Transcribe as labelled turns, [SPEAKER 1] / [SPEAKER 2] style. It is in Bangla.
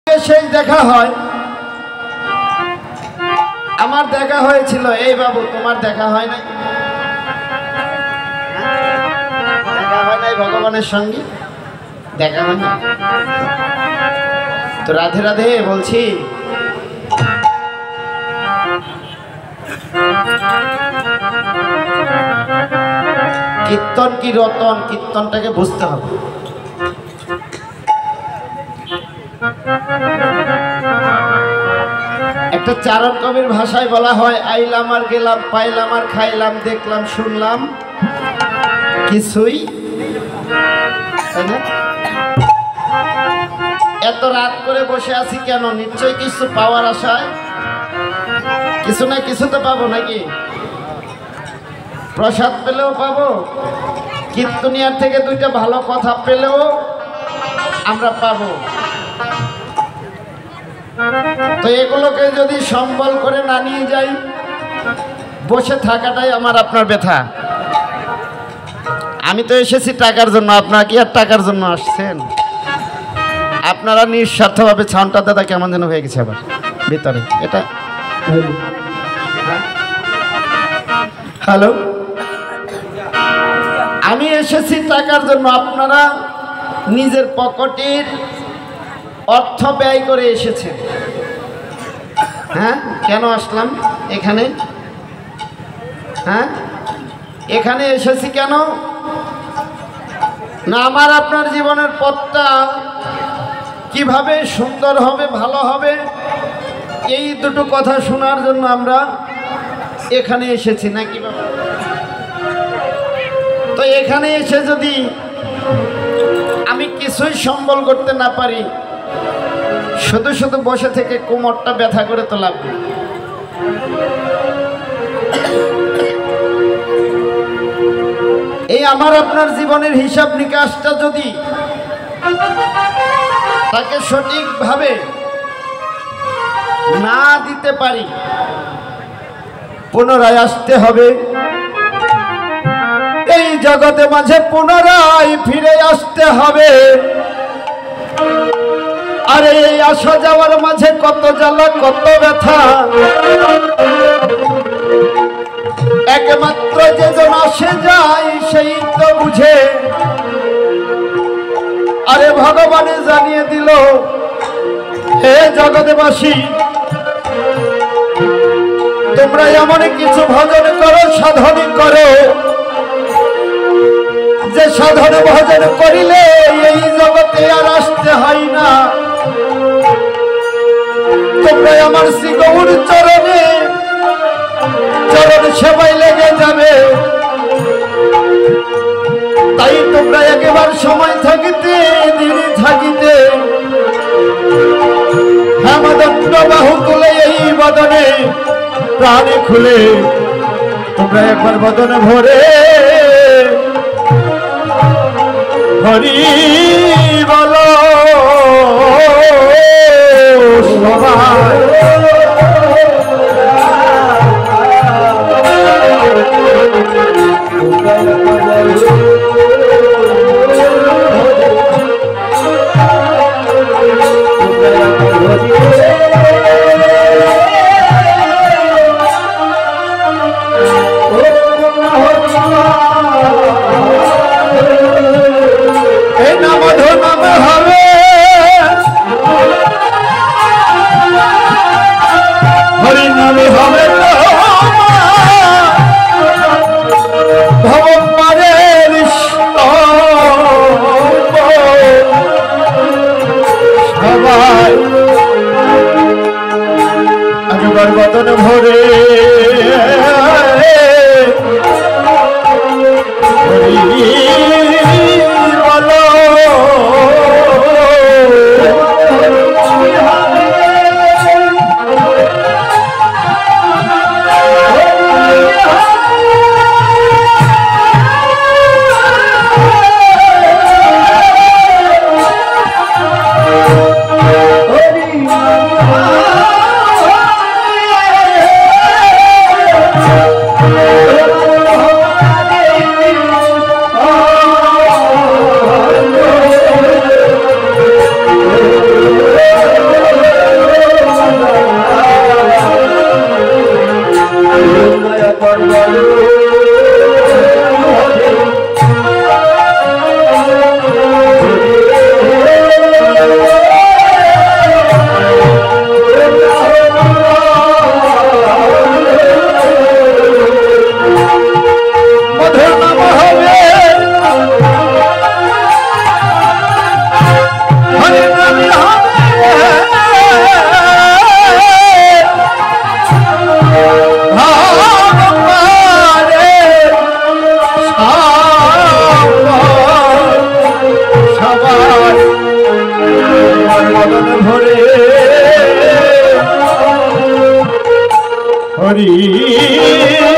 [SPEAKER 1] সেই দেখা হয়, আমার দেখা হয়েছিল। এই বাবু, তোমার দেখা হয় নাই? দেখা হয় নাই ভগবানের সঙ্গে? দেখা হয় না তো? রাধে রাধে বলছি। কীর্তন কি রতন, কীর্তনটাকে বুঝতে হবে। একটা চারণ কবির ভাষায় বলা হয়, আইলাম আর গেলাম, পাইলাম আর খাইলাম, দেখলাম শুনলাম কিছুই। তাই না? এত রাত করে বসে আছি কেন? নিশ্চয়ই কিছু পাওয়ার আশায়। কিছু না কিছু তো পাবো নাকি? প্রসাদ পেলেও পাবো, কীর্তনিয়ার থেকে দুইটা ভালো কথা পেলেও আমরা পাবো। তো এগুলোকে যদি সম্বল করে না নিয়ে যাই, বসে থাকাটাই আমার আপনার ব্যথা। আমি তো এসেছি টাকার জন্য, আপনারা কি আর টাকার জন্য আসছেন? আপনারা নিঃস্বার্থভাবে। ছাউনটা দাদা কেমন যেন হয়ে গেছে আবার ভিতরে। এটা হ্যালো, আমি এসেছি টাকার জন্য, আপনারা নিজের পকেটের অর্থ ব্যয় করে এসেছেন। হ্যাঁ, কেন আসলাম এখানে? হ্যাঁ, এখানে এসেছি কেন না, আমার আপনার জীবনের পথটা কিভাবে সুন্দর হবে, ভালো হবে, এই দুটো কথা শোনার জন্য আমরা এখানে এসেছি নাকি বাবা? তো এখানে এসে যদি আমি কিছুই সম্বল করতে না পারি, শুধু শুধু বসে থেকে কোমরটা ব্যথা করে তো লাভ নেই। এই আমার আপনার জীবনের হিসাব নিকাশটা যদি তাকে সঠিকভাবে না দিতে পারি, পুনরায় আসতে হবে এই জগতে মাঝে, পুনরায় ফিরে আসতে হবে। আরে এই আসা যাওয়ার মাঝে কত জ্বালা, কত ব্যথা। একমাত্র যেজন আসে যায় সেই তো বুঝে। আরে ভগবানে জানিয়ে দিল, হে জগৎবাসী, তোমরা এমন কিছু ভজন করো, সাধন করো, যে সাধন ভজন করিলে এই জগতে আর আসতে হয় না। তোমরা আমার শ্রী গৌর চরণে, চরণ সেবায় লেগে যাবে। তাই তোমরা একেবার সময় থাকিতে, দিন থাকিতে হেমদণ্ড বাহু তুলে এই বদনে প্রাণে খুলে তোমরা একবার বদনে ভরে হরি বলো সবাই। বদন ভরে বলো ভরে হরি